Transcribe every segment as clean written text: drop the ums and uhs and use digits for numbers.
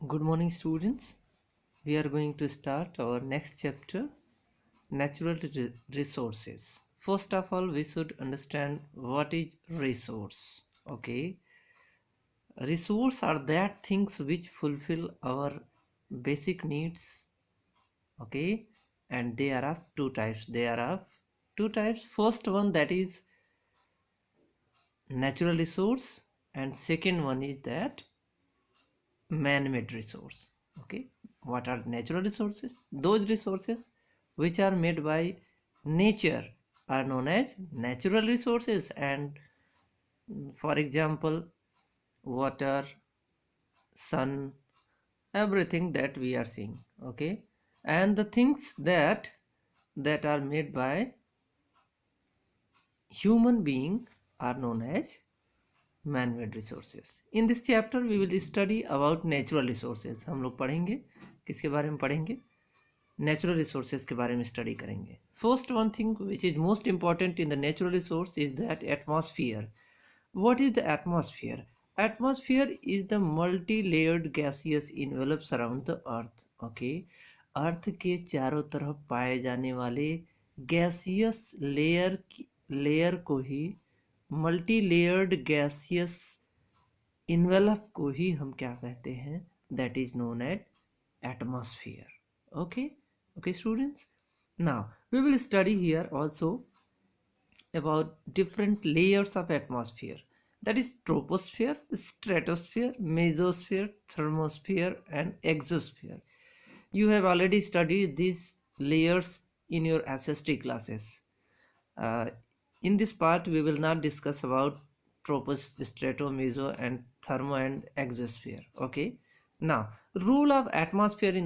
Good morning, students. We are going to start our next chapter, natural resources. First of all, we should understand what is resource. Okay, resource are that things which fulfill our basic needs. Okay, and they are of two types. They are of two types. First one, that is natural resource, and second one is that man-made resource. Okay, what are natural resources? Those resources which are made by nature are known as natural resources, and for example, water, sun, everything that we are seeing. Okay, and the things that are made by human being are known as man-made resources. In this chapter we will study about natural resources. हम लोग पढ़ेंगे किसके बारे में पढ़ेंगे? Natural resources के बारे में स्टडी करेंगे. First one thing which is most important in the natural resource is that atmosphere. What is the atmosphere? Atmosphere is the multi layered gaseous envelops around the earth. Okay, earth के चारों तरफ पाए जाने वाले gaseous layer को ही multi layered gaseous envelope को ही हम क्या कहते हैं? That is known at atmosphere. Okay, students, now we will study here also about different layers of atmosphere, that is troposphere, stratosphere, mesosphere, thermosphere and exosphere. You have already studied these layers in your SST classes. uh, in this part we will not discuss about troposphere, strato, meso and thermo and exosphere. Okay, now role of atmosphere in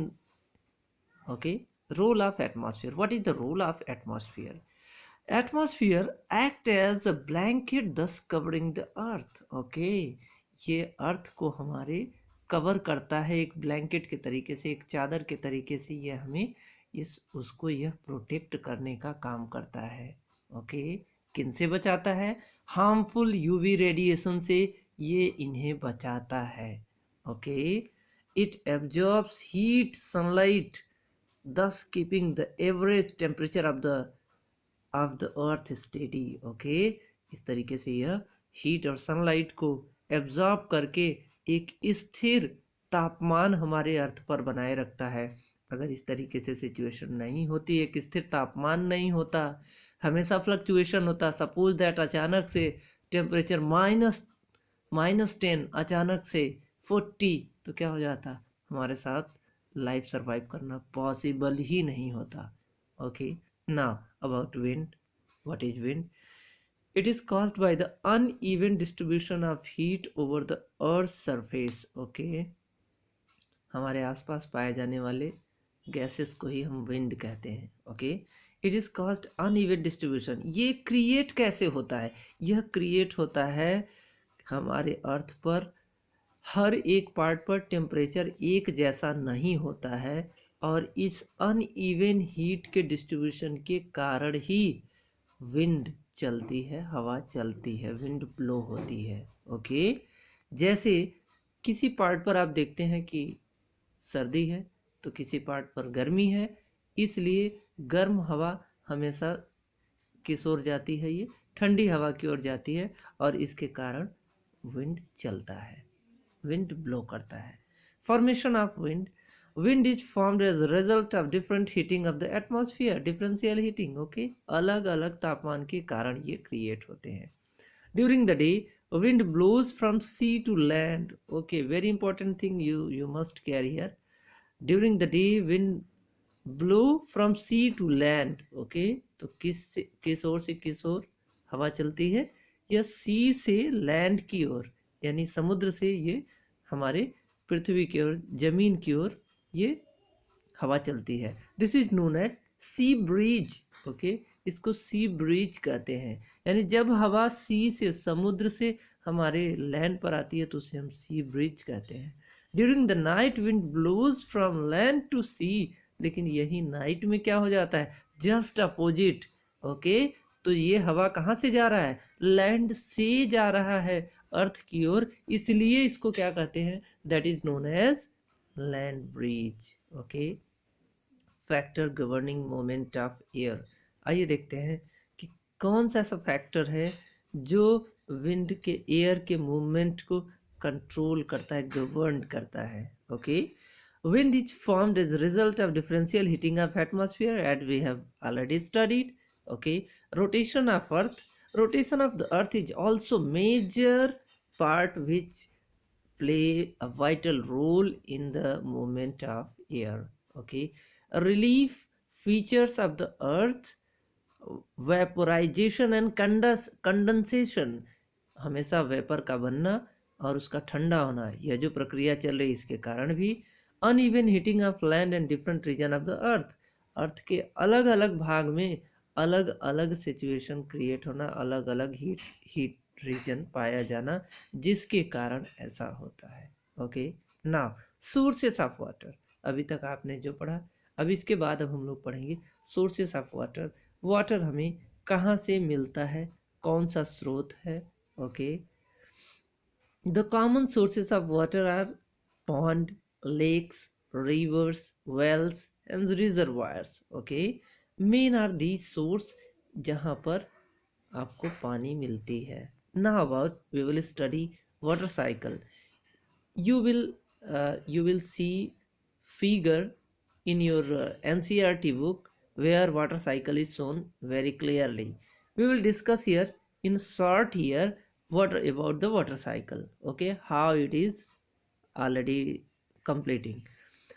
okay role of atmosphere. What is the role of atmosphere? Atmosphere act as a blanket thus covering the earth. Okay, ये अर्थ को हमारे cover करता है एक blanket के तरीके से, एक चादर के तरीके से. ये हमें उसको यह प्रोटेक्ट करने का काम करता है. ओके, किन से बचाता है? हार्मफुल यूवी रेडिएशन से ये इन्हें बचाता है. Okay, it absorbs heat sunlight thus keeping the average temperature of the earth steady. Okay, इस तरीके से यह हीट और सनलाइट को एब्जॉर्ब करके एक स्थिर तापमान हमारे अर्थ पर बनाए रखता है. अगर इस तरीके से सिचुएशन नहीं होती, एक स्थिर तापमान नहीं होता, हमेशा फ्लक्चुएशन होता, सपोज दैट अचानक से टेम्परेचर -10 अचानक से 40, तो क्या हो जाता? हमारे साथ लाइफ सरवाइव करना पॉसिबल ही नहीं होता. Okay, now about wind. What is wind? It is caused by the uneven distribution of heat over the earth surface. Okay, हमारे आसपास पाए जाने वाले गैसेस को ही हम विंड कहते हैं. Okay, it is caused uneven distribution. ये क्रिएट कैसे होता है? यह क्रिएट होता है हमारे अर्थ पर हर एक पार्ट पर टेम्परेचर एक जैसा नहीं होता है, और इस अनइवन हीट के डिस्ट्रीब्यूशन के कारण ही विंड चलती है, हवा चलती है, विंड ब्लो होती है. ओके, जैसे किसी पार्ट पर आप देखते हैं कि सर्दी है तो किसी पार्ट पर गर्मी है, इसलिए गर्म हवा हमेशा किस ओर जाती है? ये ठंडी हवा की ओर जाती है, और इसके कारण विंड चलता है, विंड ब्लो करता है. Formation of wind. Wind is formed as result of different heating of the atmosphere. Differential heating. Okay, अलग अलग तापमान के कारण ये क्रिएट होते हैं. During the day wind blows from sea to land. Okay, very important thing you must care here. During the day wind blow from sea to land. Okay, तो किस ओर से किस ओर हवा चलती है? यह सी से लैंड की ओर, यानी समुद्र से ये हमारे पृथ्वी की ओर, जमीन की ओर ये हवा चलती है. This is known eight sea breeze. Okay, इसको सी ब्रीज कहते हैं. यानी जब हवा सी से, समुद्र से हमारे लैंड पर आती है तो उसे हम सी ब्रीज कहते हैं. During the night wind blows from land to sea. लेकिन यही नाइट में क्या हो जाता है? Just opposite. ओके, तो ये हवा कहाँ से जा रहा है? लैंड से जा रहा है अर्थ की ओर, इसलिए इसको क्या कहते हैं? That is known as land bridge. Okay, factor governing moment of air. आइए देखते हैं कि कौन सा ऐसा फैक्टर है जो विंड के एयर के मूवमेंट को कंट्रोल करता है, गवर्न करता है। Okay, wind is formed as a result of differential heating of atmosphere as we have already studied. Okay, rotation of the earth is also major part which play a vital role in the movement of air. Okay, relief features of the earth, vaporisation and condensation, हमेशा vapour का बनना और उसका ठंडा होना, यह जो प्रक्रिया चल रही है इसके कारण भी uneven heating of land and different region of the earth के अलग अलग भाग में अलग अलग सिचुएशन क्रिएट होना, अलग अलग हीट रीजन पाया जाना, जिसके कारण ऐसा होता है। Okay, now sources of water, अभी तक आपने जो पढ़ा, अब इसके बाद अब हम लोग पढ़ेंगे सोर्सेस ऑफ वाटर। वाटर हमें कहाँ से मिलता है, कौन सा स्रोत है। Okay, the common sources of water are pond, lakes, rivers, wells and reservoirs. Okay, main are the source जहाँ पर आपको पानी मिलती है। Now about we will study water cycle. You will see figure in your NCERT book where water cycle is shown very clearly. We will discuss here in short here what about the water cycle. Okay, how it is already completing.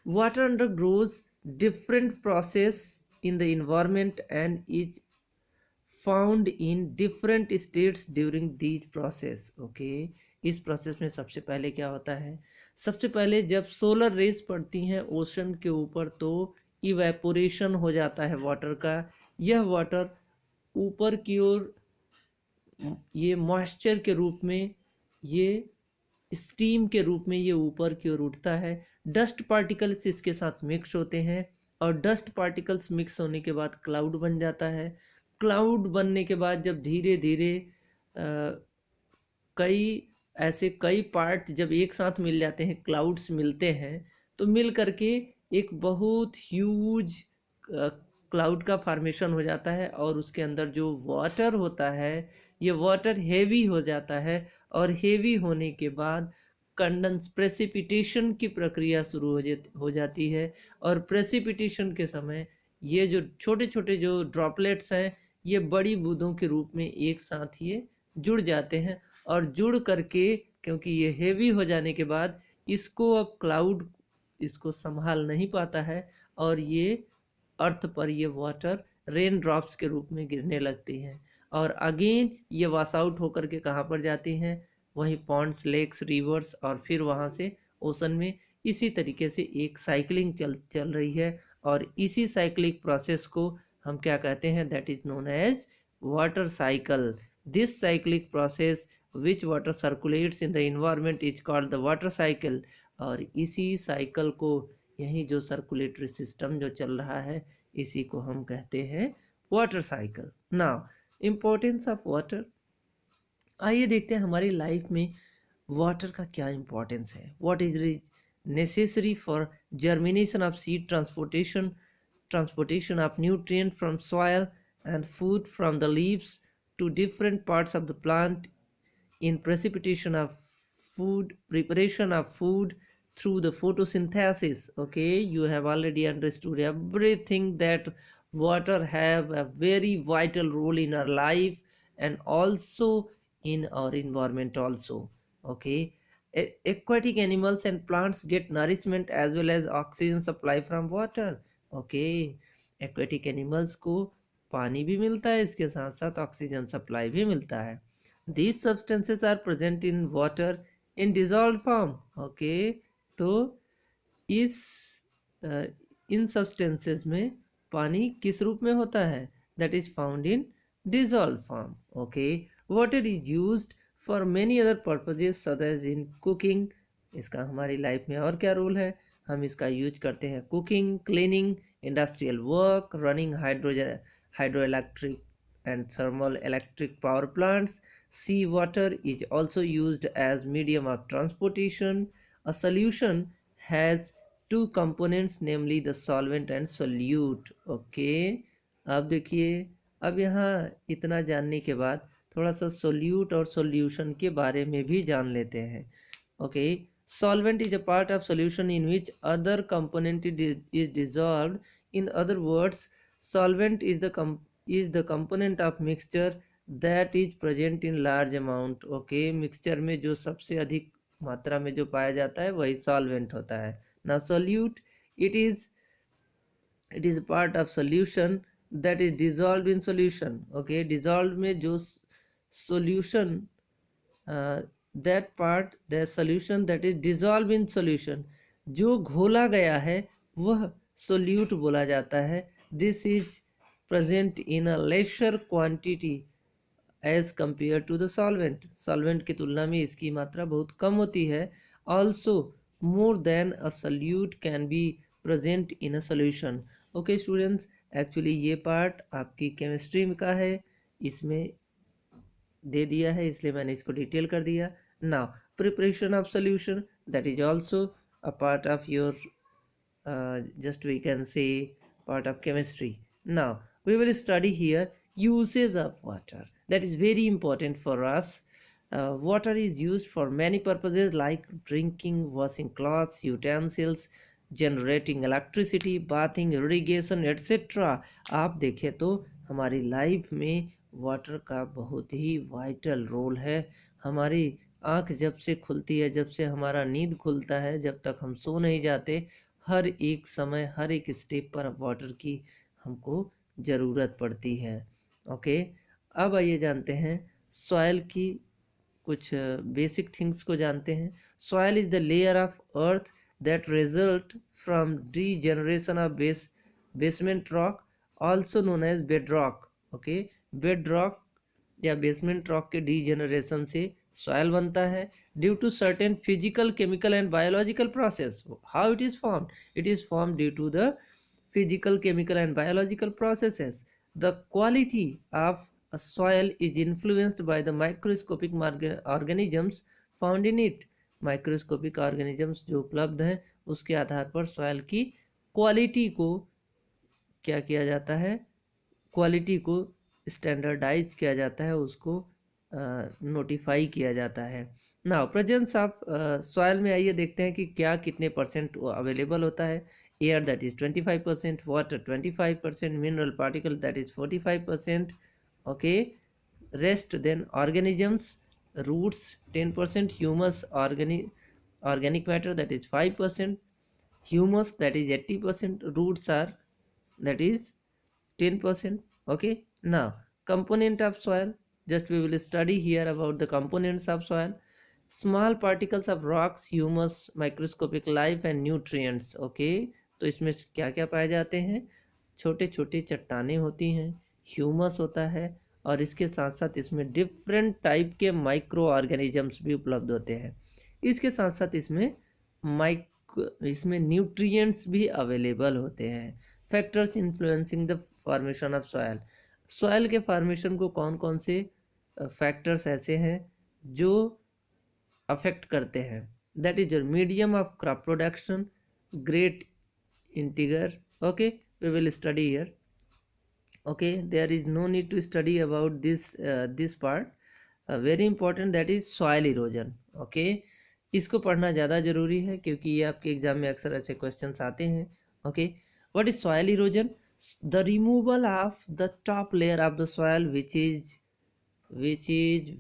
Water undergoes different process in the environment and is found in different states during these process. Okay, इस process में सबसे पहले क्या होता है, सबसे पहले जब सोलर रेज पड़ती हैं ओशन के ऊपर तो इवेपोरेशन हो जाता है वाटर का। यह वाटर ऊपर की ओर ये मॉइस्चर के रूप में, ये स्टीम के रूप में ये ऊपर की ओर उठता है। डस्ट पार्टिकल्स इसके साथ मिक्स होते हैं और डस्ट पार्टिकल्स मिक्स होने के बाद क्लाउड बन जाता है। क्लाउड बनने के बाद जब धीरे धीरे कई पार्ट जब एक साथ मिल जाते हैं, क्लाउड्स मिलते हैं, तो मिल करके एक बहुत ह्यूज क्लाउड का फॉर्मेशन हो जाता है और उसके अंदर जो वाटर होता है ये वाटर हेवी हो जाता है और हेवी होने के बाद कंडेंस प्रेसिपिटेशन की प्रक्रिया शुरू हो जाती है। और प्रेसिपिटेशन के समय ये जो छोटे छोटे जो ड्रॉपलेट्स हैं ये बड़ी बूंदों के रूप में एक साथ ये जुड़ जाते हैं और जुड़ करके क्योंकि ये हेवी हो जाने के बाद इसको अब क्लाउड इसको संभाल नहीं पाता है और ये अर्थ पर ये वाटर रेन ड्रॉप्स के रूप में गिरने लगती हैं और अगेन ये वॉश आउट होकर के कहाँ पर जाती हैं, वहीं पॉन्ड्स, लेक्स, रिवर्स और फिर वहाँ से ओशन में। इसी तरीके से एक साइकिलिंग चल रही है और इसी साइक्लिक प्रोसेस को हम क्या कहते हैं, that is known as water cycle. This cyclic process which water circulates in the environment is called the water cycle. और इसी साइकिल को, यही जो सर्कुलेटरी सिस्टम जो चल रहा है इसी को हम कहते हैं water cycle. Now importance of water, आइए देखते हैं हमारी लाइफ में वाटर का क्या इम्पोर्टेंस है। What is necessary for germination of seed, transportation of nutrient from soil and food from the leaves to different parts of the plant, in precipitation of food, preparation of food through the photosynthesis. Okay, you have already understood everything that water have a very vital role in our life and also in our environment also. Okay, aquatic animals and plants get nourishment as well as oxygen supply from water. Okay, aquatic animals को पानी भी मिलता है, इसके साथ साथ oxygen supply भी मिलता है। These substances are present in water in dissolve form. Okay, तो इस इन सब्सटेंसेस में पानी किस रूप में होता है, that is found in dissolve form. Okay, water is used for many other purposes such as in cooking. इसका हमारी लाइफ में और क्या रोल है, हम इसका यूज करते हैं cooking, cleaning, industrial work, running hydro electric and thermal electric power plants. Sea water is also used as medium of transportation. A solution has two components namely the solvent and solute. Okay, अब देखिए, अब यहाँ इतना जानने के बाद थोड़ा सा सोल्यूट और सॉल्यूशन के बारे में भी जान लेते हैं। Okay, solvent is a part of solution in which other component is dissolved. In other words, solvent is the component of mixture that is present in large amount. Okay, mixture में जो सबसे अधिक मात्रा में जो पाया जाता है वही solvent होता है। Now solute, it is a part of solution that is dissolved in solution. Okay, dissolved में जो solution that part the solution that is dissolved in solution, जो घोला गया है वह solute बोला जाता है। This is present in a lesser quantity as compared to the solvent. solvent की तुलना में इसकी मात्रा बहुत कम होती है। Also more than a solute can be present in a solution. Okay students, actually ये part आपकी केमिस्ट्री का है, इसमें दे दिया है इसलिए मैंने इसको डिटेल कर दिया। Now preparation of solution, that is also a part of your just we can say part of chemistry. Now we will study here uses of water, that is very important for us. Water is used for many purposes like drinking, washing clothes, utensils, generating electricity, bathing, irrigation etc. आप देखें तो हमारी life में water का बहुत ही vital role है। हमारी आँख जब से खुलती है, जब से हमारा नींद खुलता है, जब तक हम सो नहीं जाते, हर एक समय हर एक स्टेप पर वाटर की हमको ज़रूरत पड़ती है। ओके, अब आइए जानते हैं सॉइल की कुछ बेसिक थिंग्स को जानते हैं। Soil is the layer of earth that result from degeneration of basement rock, also known as bed rock. Okay, bed rock या बेसमेंट रॉक के डीजेनरेशन से सॉइल बनता है due to certain physical, chemical and biological process. How it is formed due to the physical, chemical and biological processes. The quality of a soil is influenced by the microscopic organisms found in it. Microscopic organisms जो उपलब्ध हैं उसके आधार पर soil की quality को क्या किया जाता है, क्वालिटी को स्टैंडर्डाइज किया जाता है, उसको नोटिफाई किया जाता है। नाउ प्रेजेंस ऑफ सॉइल में आइए देखते हैं कि क्या कितने परसेंट अवेलेबल होता है। Air that is 25%, water 25%, mineral particle that is 45%। Okay, rest then organisms, roots 10%, humus organic matter that is 5%, humus that is 80%, roots are that is 10%. Okay, now component of soil, just we will study here about the components of soil. Small particles of rocks, humus, microscopic life and nutrients. Okay, तो इसमें क्या क्या पाए जाते हैं, छोटे छोटे चट्टानें होती हैं, ह्यूमस होता है और इसके साथ साथ इसमें डिफरेंट टाइप के माइक्रो ऑर्गेनिजम्स भी उपलब्ध होते हैं। इसके साथ साथ इसमें न्यूट्रिएंट्स भी अवेलेबल होते हैं। Factors influencing the formation of soil, soil के फॉर्मेशन को कौन कौन से फैक्टर्स ऐसे हैं जो अफेक्ट करते हैं। That is medium of crop production, great integer. Okay, we will study here. Okay, there is no need to study about this part, very important, that is soil erosion. Okay, इसको पढ़ना ज़्यादा ज़रूरी है क्योंकि ये आपके एग्जाम में अक्सर ऐसे क्वेश्चंस आते हैं। Okay, what is soil erosion? The removal of the top layer of the soil which is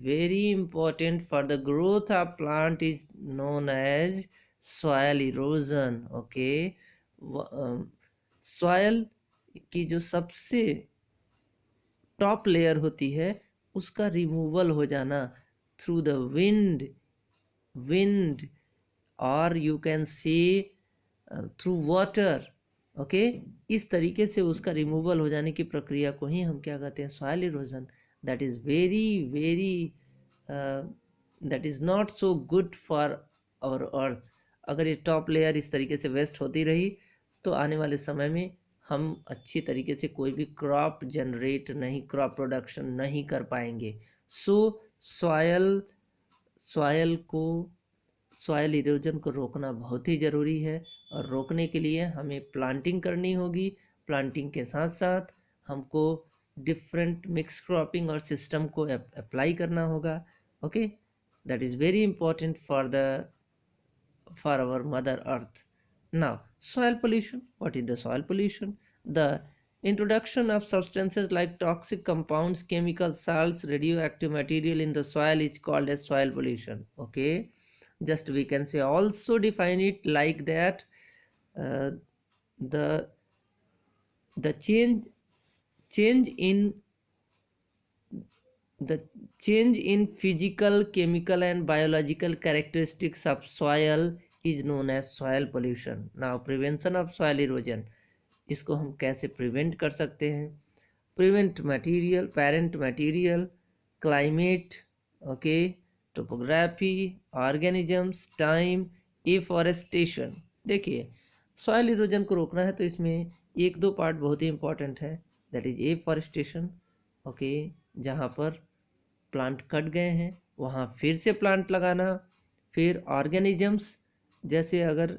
very important for the growth of plant is known as soil erosion. Okay, soil की जो सबसे top layer होती है उसका removal हो जाना through the wind और you can say through water. Okay, इस तरीके से उसका रिमूवल हो जाने की प्रक्रिया को ही हम क्या कहते हैं, soil erosion. That is very that is not so good for our earth. अगर ये टॉप लेयर इस तरीके से वेस्ट होती रही तो आने वाले समय में हम अच्छी तरीके से कोई भी क्रॉप जनरेट नहीं, क्रॉप प्रोडक्शन नहीं कर पाएंगे। सो सॉयल को सॉयल इरोजन को रोकना बहुत ही ज़रूरी है, और रोकने के लिए हमें प्लांटिंग करनी होगी। प्लांटिंग के साथ साथ हमको डिफरेंट मिक्स क्रॉपिंग और सिस्टम को अप्लाई करना होगा। Okay, that is very important for our mother earth. Now, soil pollution. What is the soil pollution? The introduction of substances like toxic compounds, chemicals, salts, radioactive material in the soil is called as soil pollution. Okay, just we can say also define it like that. uh, the the change in the change in physical, chemical and biological characteristics of soil is known as soil pollution. Now, prevention of soil erosion, इसको हम कैसे prevent कर सकते हैं? Prevent material, parent material, climate, okay, topography, organisms, time, afforestation. देखिए, soil erosion को रोकना है तो इसमें एक दो पार्ट बहुत ही इंपॉर्टेंट है, दैट इज एफॉरेस्टेशन। ओके, जहाँ पर प्लांट कट गए हैं वहाँ फिर से प्लांट लगाना। फिर ऑर्गेनिजम्स, जैसे अगर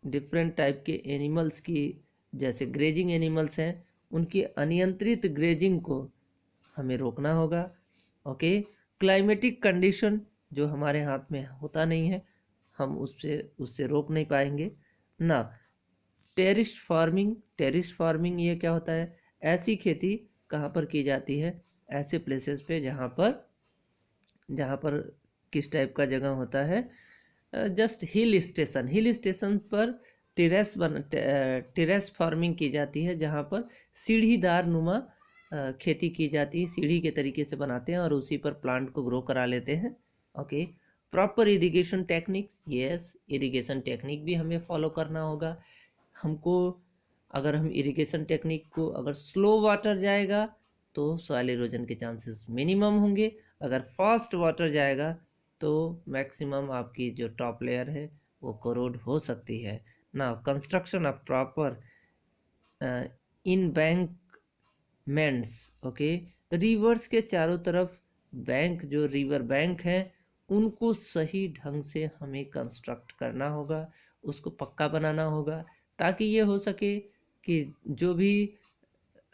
डिफरेंट टाइप के एनिमल्स की, जैसे ग्रेजिंग एनिमल्स हैं, उनकी अनियंत्रित ग्रेजिंग को हमें रोकना होगा। ओके, क्लाइमेटिक कंडीशन जो हमारे हाथ में होता नहीं है, हम उससे रोक नहीं पाएंगे ना। टेरिस फार्मिंग ये क्या होता है? ऐसी खेती कहाँ पर की जाती है? ऐसे प्लेसेस पे जहाँ पर किस टाइप का जगह होता है? जस्ट हिल स्टेशन पर टेरेस फार्मिंग की जाती है, जहाँ पर सीढ़ीदार नुमा खेती की जाती है, सीढ़ी के तरीके से बनाते हैं और उसी पर प्लांट को ग्रो करा लेते हैं। Okay, proper irrigation techniques, yes, irrigation technique भी हमें फॉलो करना होगा। हमको अगर हम इरिगेशन टेक्निक को, अगर स्लो वाटर जाएगा तो सॉइल इरोजन के चांसेस मिनिमम होंगे, अगर फास्ट वाटर जाएगा तो मैक्सिमम आपकी जो टॉप लेयर है वो कोरोड हो सकती है ना। Construction of proper embankments, okay, rivers के चारों तरफ बैंक, जो रिवर बैंक हैं, उनको सही ढंग से हमें कंस्ट्रक्ट करना होगा, उसको पक्का बनाना होगा, ताकि ये हो सके कि जो भी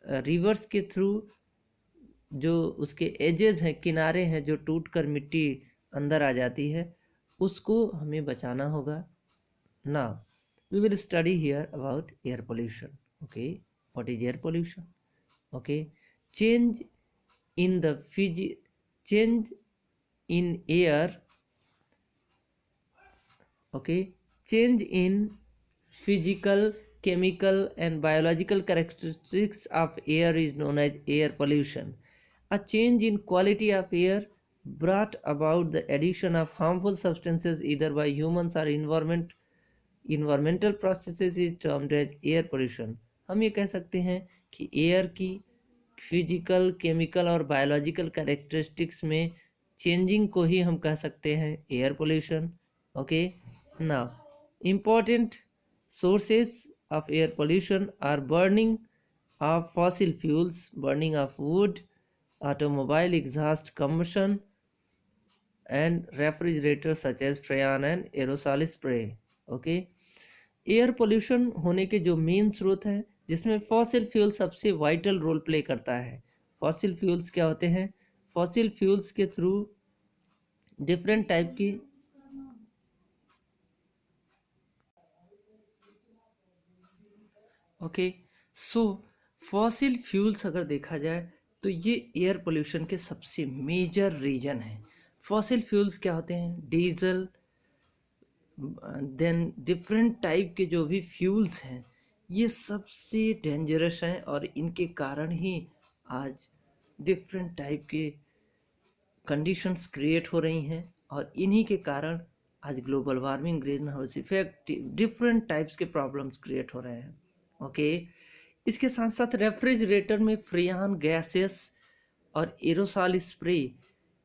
रिवर्स के थ्रू जो उसके एजेस हैं, किनारे हैं, जो टूट कर मिट्टी अंदर आ जाती है, उसको हमें बचाना होगा ना। We will study here about air pollution. Okay, what is air pollution? Okay, change in the change in air, okay, change in physical, chemical and biological characteristics of air is known as air pollution. A change in quality of air brought about the addition of harmful substances either by humans or environmental processes is termed as air pollution. हम ये कह सकते हैं कि air की physical, chemical और biological characteristics में changing को ही हम कह सकते हैं air pollution. Okay, now important sources of air pollution are burning of fossil fuels, burning of wood, automobile exhaust combustion, and refrigerators such as freon and aerosol spray. Okay, air pollution होने के जो main स्रोत हैं, जिसमें fossil fuel सबसे vital role play करता है। Fossil fuels क्या होते हैं? फॉसिल फ्यूल्स के थ्रू डिफरेंट टाइप की, ओके, सो फॉसिल फ्यूल्स अगर देखा जाए तो ये एयर पोल्यूशन के सबसे मेजर रीजन है। फॉसिल फ्यूल्स क्या होते हैं? डीजल, देन डिफरेंट टाइप के जो भी फ्यूल्स हैं, ये सबसे डेंजरस हैं और इनके कारण ही आज डिफरेंट टाइप के कंडीशंस क्रिएट हो रही हैं, और इन्हीं के कारण आज global warming, green house effect, different types के प्रॉब्लम्स क्रिएट हो रहे हैं। ओके, इसके साथ साथ रेफ्रिजरेटर में फ्रियान गैसेस और एरोसॉल स्प्रे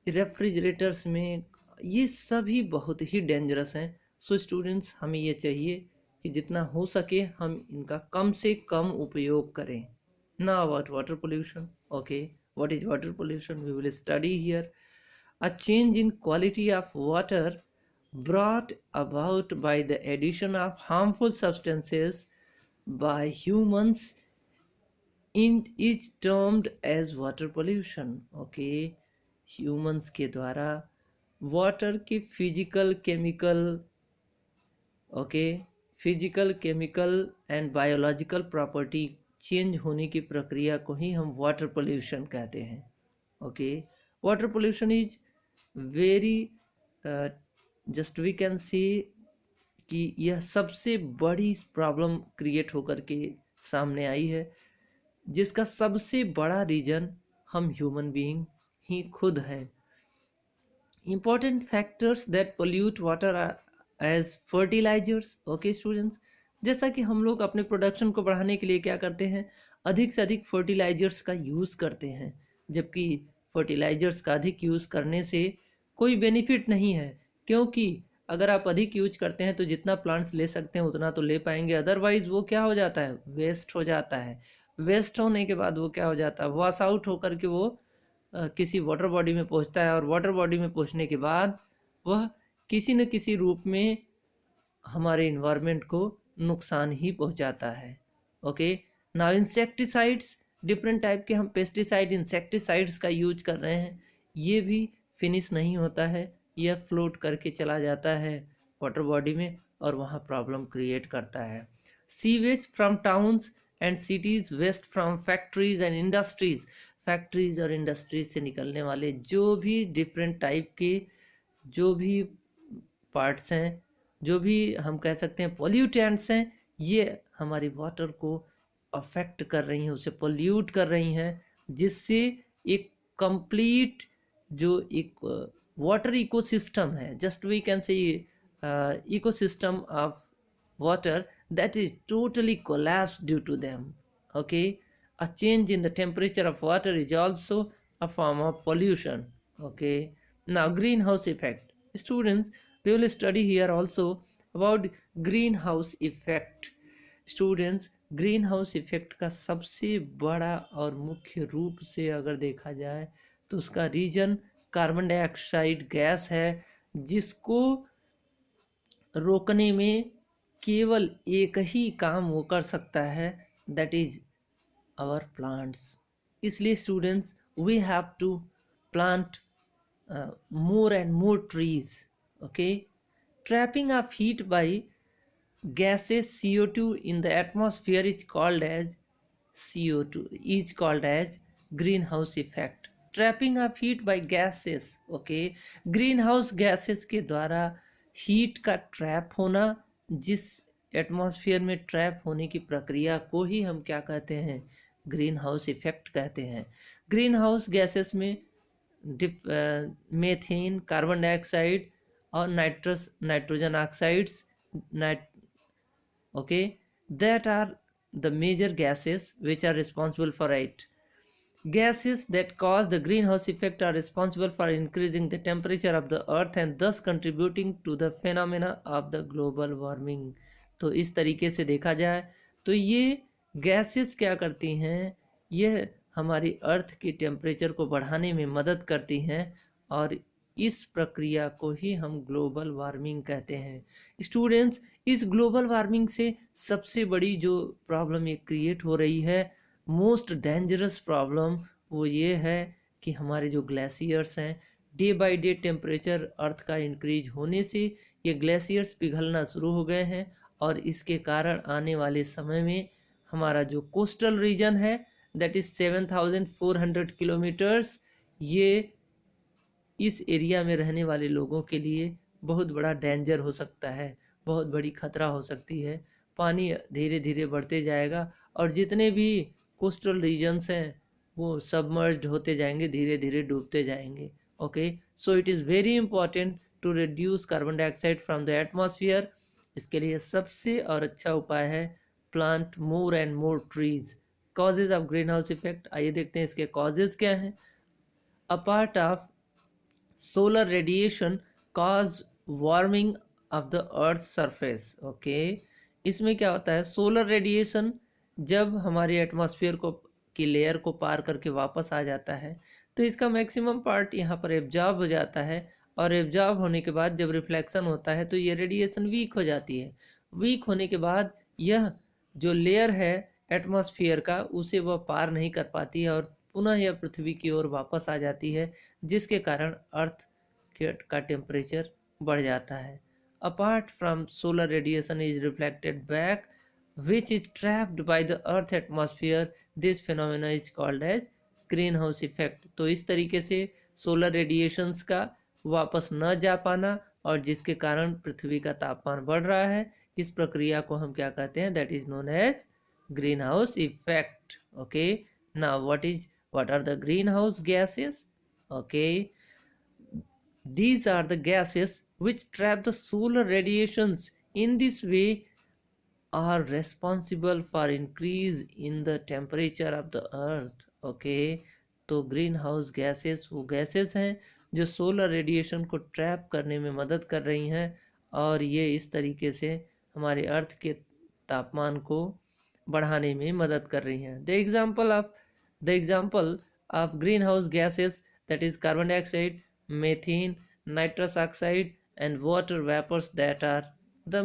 रेफ्रिजरेटर्स में, ये सभी बहुत ही डेंजरस हैं। सो स्टूडेंट्स, हमें ये चाहिए कि जितना हो सके हम इनका कम से कम उपयोग करें। ना about water pollution. Okay, what is water pollution? We will study here. A change in quality of water brought about by the addition of harmful substances by humans is termed as water pollution. Okay, humans के द्वारा water की physical chemical and biological property change होने की प्रक्रिया को ही हम water pollution कहते हैं. Okay, water pollution is very just we can see कि यह सबसे बड़ी प्रॉब्लम क्रिएट होकर के सामने आई है, जिसका सबसे बड़ा रीजन हम ह्यूमन बीइंग ही खुद हैं. Important factors that pollute water as fertilizers. Okay students, जैसा कि हम लोग अपने प्रोडक्शन को बढ़ाने के लिए क्या करते हैं, अधिक से अधिक फर्टिलाइजर्स का यूज़ करते हैं, जबकि फर्टिलाइजर्स का अधिक यूज़ करने से कोई बेनिफिट नहीं है, क्योंकि अगर आप अधिक यूज करते हैं तो जितना प्लांट्स ले सकते हैं उतना तो ले पाएंगे, अदरवाइज वो क्या हो जाता है, वेस्ट हो जाता है. वेस्ट होने के बाद वो क्या हो जाता है, वॉश आउट होकर के वो किसी वाटर बॉडी में पहुंचता है, और वाटर बॉडी में पहुंचने के बाद वह किसी न किसी रूप में हमारे इन्वायरमेंट को नुकसान ही पहुंचाता है. Okay, now insecticides, different type के हम पेस्टिसाइड इंसेक्टिसाइड्स का यूज कर रहे हैं, ये भी फिनिश नहीं होता है, यह फ्लोट करके चला जाता है वाटर बॉडी में और वहाँ प्रॉब्लम क्रिएट करता है. Sewage from towns and cities, waste from factories and industries, factories और इंडस्ट्रीज से निकलने वाले जो भी डिफरेंट टाइप के जो भी पार्ट्स हैं, जो भी हम कह सकते हैं पॉल्यूटेंट्स हैं, ये हमारी वाटर को अफेक्ट कर रही हैं, उसे पोल्यूट कर रही हैं, जिससे एक कंप्लीट जो एक वाटर इकोसिस्टम है, just we can say ecosystem of water, that is totally collapsed due to them. Okay, a change in the temperature of water is also a form of pollution. Okay, now greenhouse effect. Students, we will study here also about greenhouse effect. Students, green house effect का सबसे बड़ा और मुख्य रूप से अगर देखा जाए तो उसका रीजन कार्बन डाइऑक्साइड गैस है, जिसको रोकने में केवल एक ही काम वो कर सकता है, दैट इज आवर प्लांट्स. इसलिए students, we have to plant more and more trees. Okay, trapping of heat by gases CO2 in the atmosphere is called as greenhouse effect. Trapping of heat by gases. Okay, greenhouse gases के द्वारा heat का trap होना, जिस atmosphere में trap होने की प्रक्रिया को ही हम क्या कहते हैं, ग्रीन हाउस इफेक्ट कहते हैं. ग्रीन हाउस गैसेस में मेथेन, कार्बन डाइऑक्साइड और nitrogen oxides, okay, that are the major gases which are responsible for it. Gases that cause the greenhouse effect are responsible for increasing the temperature of the earth and thus contributing to the phenomena of the global warming. तो इस तरीके से देखा जाए तो ये gases क्या करती हैं, ये हमारी अर्थ की टेम्परेचर को बढ़ाने में मदद करती हैं, और इस प्रक्रिया को ही हम ग्लोबल वार्मिंग कहते हैं. स्टूडेंट्स, इस ग्लोबल वार्मिंग से सबसे बड़ी जो प्रॉब्लम ये क्रिएट हो रही है, मोस्ट डेंजरस प्रॉब्लम, वो ये है कि हमारे जो ग्लेशियर्स हैं, डे बाय डे टेम्परेचर अर्थ का इंक्रीज होने से ये ग्लेशियर्स पिघलना शुरू हो गए हैं, और इसके कारण आने वाले समय में हमारा जो कोस्टल रीजन है, दैट इज़ 7400 किलोमीटर्स, ये इस एरिया में रहने वाले लोगों के लिए बहुत बड़ा डेंजर हो सकता है, बहुत बड़ी खतरा हो सकती है. पानी धीरे धीरे बढ़ते जाएगा और जितने भी कोस्टल रीजन्स हैं वो सबमर्ज्ड होते जाएंगे, धीरे धीरे डूबते जाएंगे. Okay, so it is very important to reduce carbon dioxide from the atmosphere. इसके लिए सबसे और अच्छा उपाय है plant more and more trees. Causes of green house effect, आइए देखते हैं इसके कॉजेज क्या हैं. A part of solar radiation cause warming of the earth's surface. ओके, इसमें क्या होता है, सोलर रेडिएशन जब हमारी एटमॉस्फेयर को की लेयर को पार करके वापस आ जाता है तो इसका मैक्सिमम पार्ट यहाँ पर एब्जॉर्ब हो जाता है और एब्जॉर्ब होने के बाद जब रिफ्लेक्शन होता है तो ये रेडिएशन वीक हो जाती है। वीक होने के बाद यह जो लेयर है एटमॉस्फेयर का उसे वह पार नहीं कर पाती है और पुनः यह पृथ्वी की ओर वापस आ जाती है, जिसके कारण अर्थ का टेम्परेचर बढ़ जाता है। Apart from solar radiation is reflected back which is trapped by the earth atmosphere. This phenomena is called as green house effect. तो इस तरीके से सोलर रेडिएशंस का वापस न जा पाना और जिसके कारण पृथ्वी का तापमान बढ़ रहा है, इस प्रक्रिया को हम क्या कहते हैं, that is known as green house effect. Okay, now what are the greenhouse gases? Okay, these are the gases which trap the solar radiations. In this way are responsible for increase in the temperature of the earth. Okay, तो green house gases वो gases हैं जो solar radiation को trap करने में मदद कर रही हैं और ये इस तरीके से हमारे अर्थ के तापमान को बढ़ाने में मदद कर रही हैं। The example of green house gases that is carbon dioxide, methane, nitrous oxide and water vapours that are the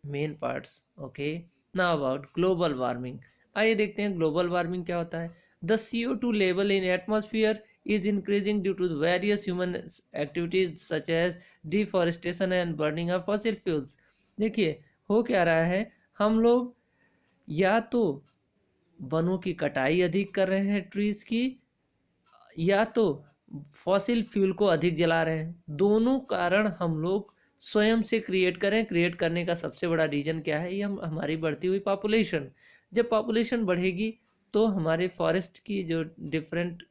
main parts. Okay, now about global warming. आइए देखते हैं ग्लोबल वार्मिंग क्या होता है। The CO2 level in atmosphere is increasing due to various human activities such as deforestation and burning of fossil fuels. देखिए हो क्या रहा है, हम लोग या तो वनों की कटाई अधिक कर रहे हैं ट्रीज की, या तो फॉसिल फ्यूल को अधिक जला रहे हैं। दोनों कारण हम लोग स्वयं से क्रिएट करें। क्रिएट करने का सबसे बड़ा रीज़न क्या है, ये हमारी बढ़ती हुई पॉपुलेशन। जब पॉपुलेशन बढ़ेगी तो हमारे फॉरेस्ट की जो डिफरेंट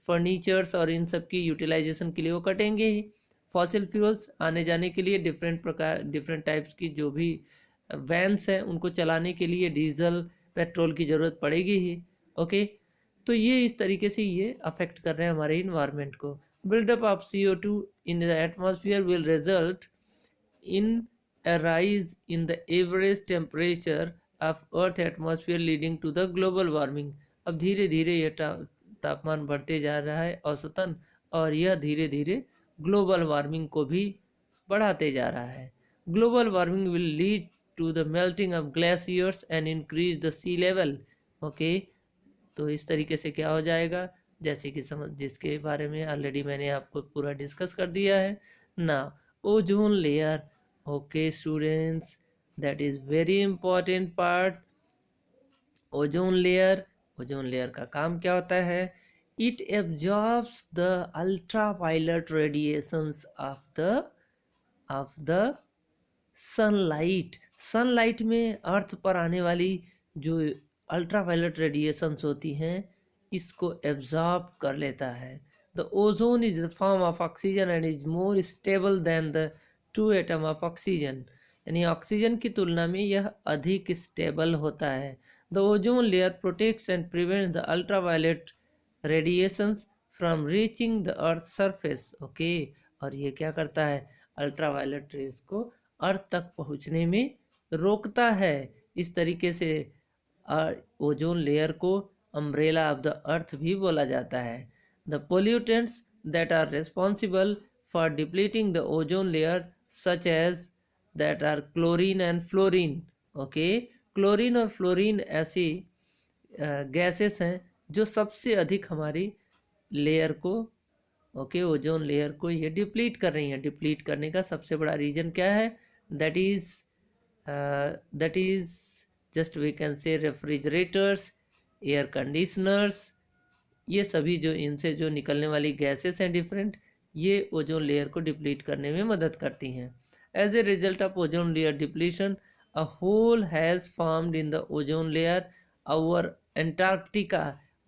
फर्नीचर्स और इन सब की यूटिलाइजेशन के लिए वो कटेंगे ही। फॉसिल फ्यूल्स आने जाने के लिए डिफरेंट टाइप्स की जो भी वैन्स हैं उनको चलाने के लिए डीजल पेट्रोल की ज़रूरत पड़ेगी ही। ओके, तो ये इस तरीके से ये अफेक्ट कर रहे हैं हमारे इन्वायरमेंट को। Buildup of CO2 in the atmosphere will result in a rise in the average temperature of earth atmosphere leading to the global warming. अब धीरे धीरे ये तापमान बढ़ते जा रहा है औसतन, और यह धीरे धीरे ग्लोबल वार्मिंग को भी बढ़ाते जा रहा है। Global warming will lead to the melting of glaciers and increase the sea level. Okay, तो इस तरीके से क्या हो जाएगा, जैसे कि जिसके बारे में ऑलरेडी मैंने आपको पूरा डिस्कस कर दिया है ना। Ozone layer, okay students, that is very important part. Ozone layer का काम क्या होता है, it absorbs the ultraviolet radiations of the sunlight में अर्थ पर आने वाली जो अल्ट्रावायलेट रेडिएशंस होती हैं इसको एब्जॉर्ब कर लेता है। The ozone is the form of oxygen and is more stable then the 2 atom of oxygen. यानी ऑक्सीजन की तुलना में यह अधिक स्टेबल होता है। The ozone layer protects and prevents the ultraviolet radiations from reaching the earth surface. Okay, और ये क्या करता है, अल्ट्रावायलेट रेज को अर्थ तक पहुंचने में रोकता है। इस तरीके से ओजोन लेयर को अम्ब्रेला ऑफ द अर्थ भी बोला जाता है। The pollutants that are responsible for depleting the ozone layer such as that are chlorine and fluorine. Okay, chlorine और फ्लोरीन ऐसी गैसेस हैं जो सबसे अधिक हमारी लेयर को, ओके, ओजोन लेयर को ये डिप्लीट कर रही हैं। डिप्लीट करने का सबसे बड़ा रीज़न क्या है, that is just we can say refrigerators, air conditioners, ये सभी जो इनसे जो निकलने वाली गैसेस हैं डिफरेंट, ये ओजोन लेयर को डिप्लीट करने में मदद करती हैं। As a result of ozone layer depletion a hole has formed in the ozone layer over Antarctica,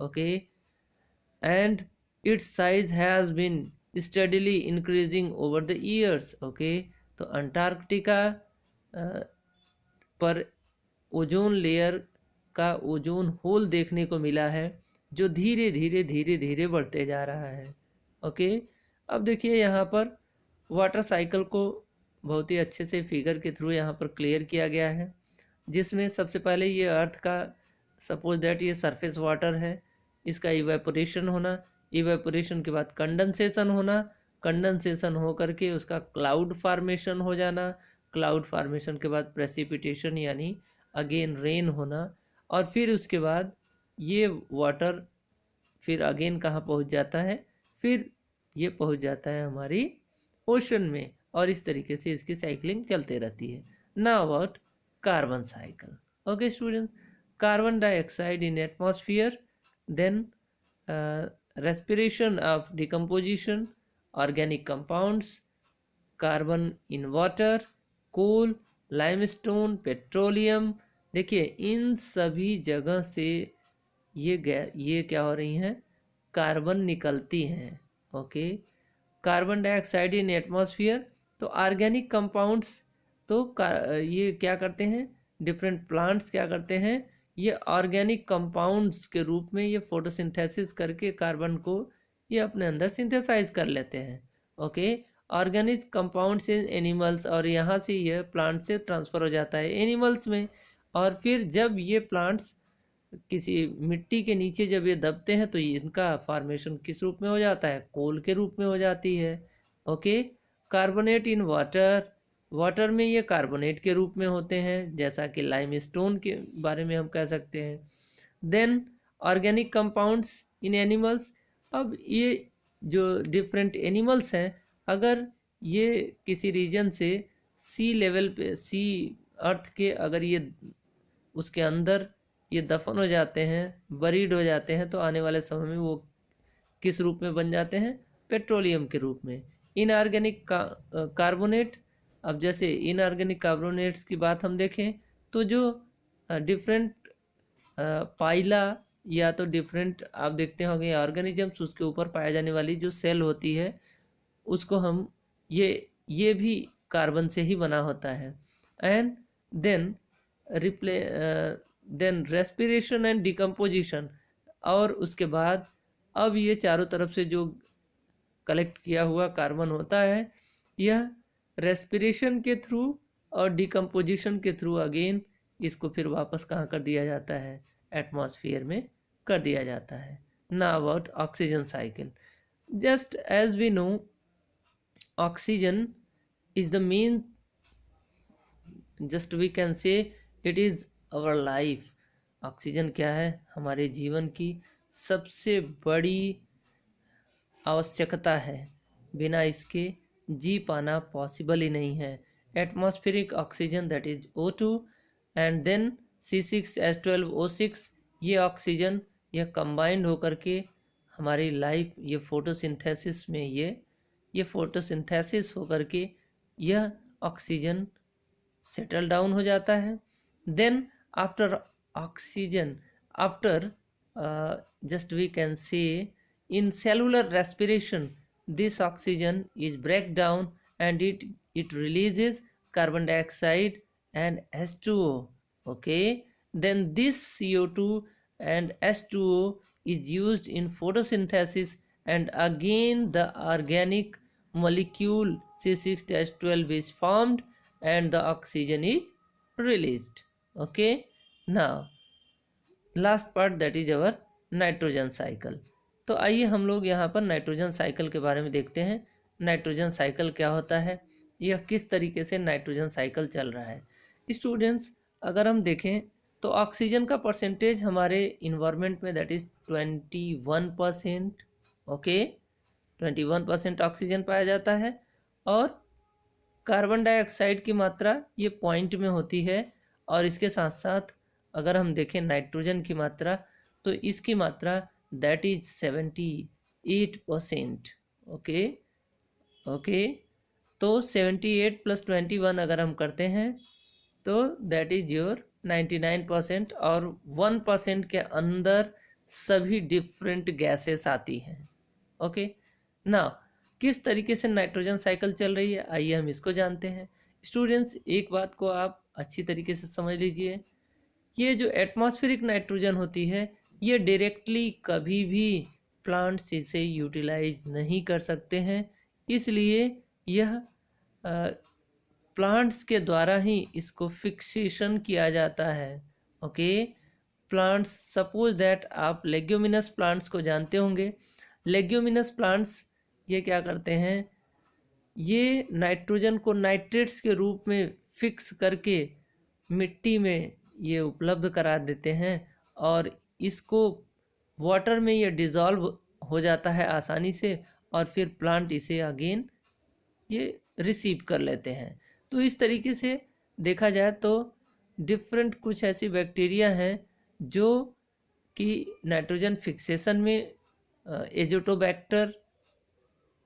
okay, and its size has been steadily increasing over the years. okay, तो Antarctica पर ozone layer का ozone hole देखने को मिला है जो धीरे धीरे बढ़ते जा रहा है। ओके, अब देखिए यहाँ पर वाटर साइकिल को बहुत ही अच्छे से फिगर के थ्रू यहाँ पर क्लियर किया गया है, जिसमें सबसे पहले ये अर्थ का, सपोज दैट ये सरफेस वाटर है, इसका इवेपोरेशन होना, इवेपोरेशन के बाद कंडेंसेशन होना, कंडेंसेशन हो करके उसका क्लाउड फार्मेशन हो जाना, क्लाउड फार्मेशन के बाद प्रेसिपिटेशन यानी अगेन रेन होना, और फिर उसके बाद ये वाटर फिर अगेन कहाँ पहुँच जाता है, फिर ये पहुँच जाता है हमारी ओशन में, और इस तरीके से इसकी साइकिलिंग चलते रहती है। Now about carbon cycle. Okay students, carbon dioxide in atmosphere, then respiration of decomposition, organic compounds, carbon in water, coal, limestone, petroleum। देखिए इन सभी जगह से ये क्या हो रही हैं, कार्बन निकलती हैं। Okay, carbon dioxide in atmosphere, तो ऑर्गेनिक कंपाउंड्स, तो ये क्या करते हैं, डिफरेंट प्लांट्स क्या करते हैं, ये ऑर्गेनिक कंपाउंड्स के रूप में ये फोटोसिंथेसिस करके कार्बन को ये अपने अंदर सिंथेसाइज कर लेते हैं। Okay, organic compounds in animals, और यहाँ से ये प्लांट से ट्रांसफ़र हो जाता है एनिमल्स में, और फिर जब ये प्लांट्स किसी मिट्टी के नीचे जब ये दबते हैं तो इनका फॉर्मेशन किस रूप में हो जाता है, कोल के रूप में हो जाती है। Okay, carbonate in water, water में ये कार्बोनेट के रूप में होते हैं, जैसा कि लाइमस्टोन के बारे में हम कह सकते हैं। Then organic compounds in animals, अब ये जो डिफरेंट एनिमल्स हैं, अगर ये किसी रीजन से सी लेवल पे, सी अर्थ के अगर ये उसके अंदर ये दफन हो जाते हैं, बरीड हो जाते हैं, तो आने वाले समय में वो किस रूप में बन जाते हैं, पेट्रोलियम के रूप में। इनऑर्गेनिक कार्बोनेट, अब जैसे इनऑर्गेनिक कार्बोनेट्स की बात हम देखें तो जो डिफरेंट पाइला या तो डिफरेंट आप देखते होंगे ऑर्गेनिजम्स, उसके ऊपर पाया जाने वाली जो सेल होती है उसको हम ये भी कार्बन से ही बना होता है। And then then respiration and decomposition, और उसके बाद अब ये चारों तरफ से जो कलेक्ट किया हुआ कार्बन होता है, यह रेस्पिरेशन के थ्रू और डिकम्पोजिशन के थ्रू अगेन इसको फिर वापस कहाँ कर दिया जाता है, एटमॉस्फेयर में कर दिया जाता है। Now about oxygen cycle. Just as we know, oxygen is the main, just we can say it is our life. Oxygen क्या है, हमारे जीवन की सबसे बड़ी आवश्यकता है, बिना इसके जी पाना पॉसिबल ही नहीं है। Atmospheric oxygen that is O2 and then C6H12O6, ये ऑक्सीजन यह कंबाइंड होकर के हमारी लाइफ, ये फोटोसिंथेसिस में ये फोटोसिंथेसिस होकर के यह ऑक्सीजन सेटल डाउन हो जाता है। Then after oxygen, after just we can say in cellular respiration, this oxygen is break down and it releases carbon dioxide and H2O. Okay, then this CO2 and H2O is used in photosynthesis, and again the organic molecule C6H12 is formed and the oxygen is released. Okay, now last part that is our nitrogen cycle. तो आइए हम लोग यहाँ पर nitrogen cycle के बारे में देखते हैं। नाइट्रोजन साइकिल क्या होता है, यह किस तरीके से नाइट्रोजन साइकिल चल रहा है। स्टूडेंट्स, अगर हम देखें तो ऑक्सीजन का परसेंटेज हमारे इन्वायरमेंट में दैट इज 21%। ओके, 21% ऑक्सीजन पाया जाता है, और कार्बन डाइऑक्साइड की मात्रा ये पॉइंट में होती है, और इसके साथ साथ अगर हम देखें नाइट्रोजन की मात्रा, तो इसकी मात्रा दैट इज 78%। ओके, तो 78 + 21 अगर हम करते हैं तो दैट इज योर 99%, और 1% के अंदर सभी डिफरेंट गैसेस आती हैं। ओके, ना किस तरीके से नाइट्रोजन साइकिल चल रही है, आइए हम इसको जानते हैं। स्टूडेंट्स, एक बात को आप अच्छी तरीके से समझ लीजिए, ये जो एटमॉस्फेरिक नाइट्रोजन होती है, ये डायरेक्टली कभी भी प्लांट्स इसे यूटिलाइज नहीं कर सकते हैं, इसलिए यह प्लांट्स के द्वारा ही इसको फिक्सेशन किया जाता है। ओके, प्लांट्स, सपोज दैट आप लेग्यूमिनस प्लांट्स को जानते होंगे। लेग्यूमिनस प्लांट्स ये क्या करते हैं, ये नाइट्रोजन को नाइट्रेट्स के रूप में फिक्स करके मिट्टी में ये उपलब्ध करा देते हैं और इसको वाटर में ये डिज़ोल्व हो जाता है आसानी से और फिर प्लांट इसे अगेन ये रिसीव कर लेते हैं। तो इस तरीके से देखा जाए तो डिफरेंट कुछ ऐसी बैक्टीरिया हैं जो कि नाइट्रोजन फिक्सेशन में एजोटोबैक्टर,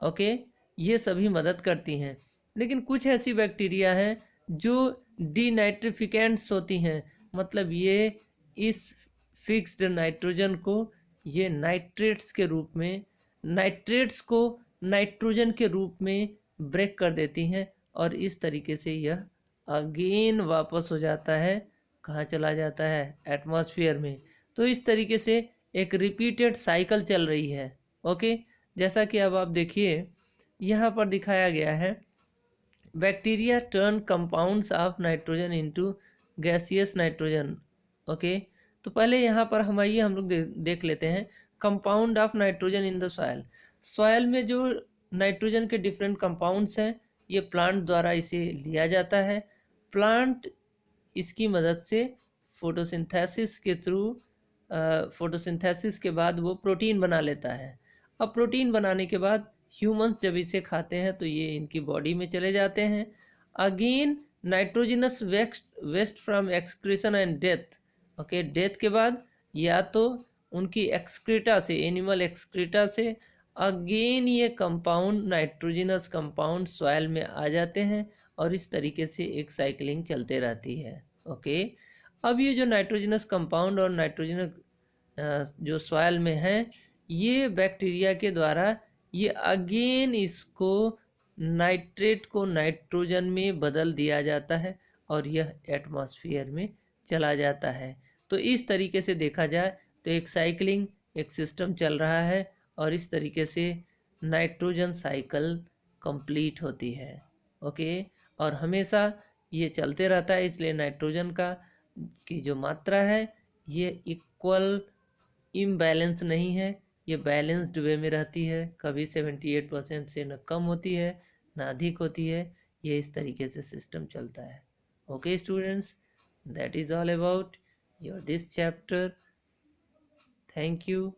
ओके, ये सभी मदद करती हैं। लेकिन कुछ ऐसी बैक्टीरिया हैं जो डीनाइट्रिफिकेंट्स होती हैं, मतलब ये इस फिक्स्ड नाइट्रोजन को ये नाइट्रेट्स के रूप में, नाइट्रेट्स को नाइट्रोजन के रूप में ब्रेक कर देती हैं और इस तरीके से यह अगेन वापस हो जाता है, कहाँ चला जाता है, एटमॉस्फेयर में। तो इस तरीके से एक रिपीटेड साइकिल चल रही है। ओके, जैसा कि अब आप देखिए यहाँ पर दिखाया गया है, bacteria turn compounds of nitrogen into gaseous nitrogen. Okay, तो पहले यहाँ पर हम लोग देख लेते हैं compound of nitrogen in the soil. Soil में जो नाइट्रोजन के डिफरेंट कंपाउंड्स हैं, ये प्लांट द्वारा इसे लिया जाता है। प्लांट इसकी मदद से फोटोसिंथेसिस के थ्रू, फोटोसिंथेसिस के बाद वो प्रोटीन बना लेता है। अब प्रोटीन बनाने के बाद ह्यूमंस जब इसे खाते हैं तो ये इनकी बॉडी में चले जाते हैं। Again nitrogenous waste from excretion and death. Okay, death के बाद या तो उनकी एक्सक्रीटा से, एनिमल एक्सक्रीटा से अगेन ये कंपाउंड, नाइट्रोजिनस कंपाउंड सॉइल में आ जाते हैं और इस तरीके से एक साइकिलिंग चलते रहती है। ओके, अब ये जो नाइट्रोजिनस कंपाउंड और नाइट्रोजनस जो सॉइल में है, ये बैक्टीरिया के द्वारा ये अगेन इसको नाइट्रेट को नाइट्रोजन में बदल दिया जाता है और यह एटमॉस्फेयर में चला जाता है। तो इस तरीके से देखा जाए तो एक साइकिलिंग, एक सिस्टम चल रहा है और इस तरीके से नाइट्रोजन साइकिल कंप्लीट होती है। ओके, और हमेशा ये चलते रहता है, इसलिए नाइट्रोजन का की जो मात्रा है ये इक्वल इम्बैलेंस नहीं है, ये बैलेंस्ड वे में रहती है। कभी 78% से न कम होती है न अधिक होती है। ये इस तरीके से सिस्टम चलता है। Okay students, that is all about your this chapter. Thank you,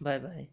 bye bye.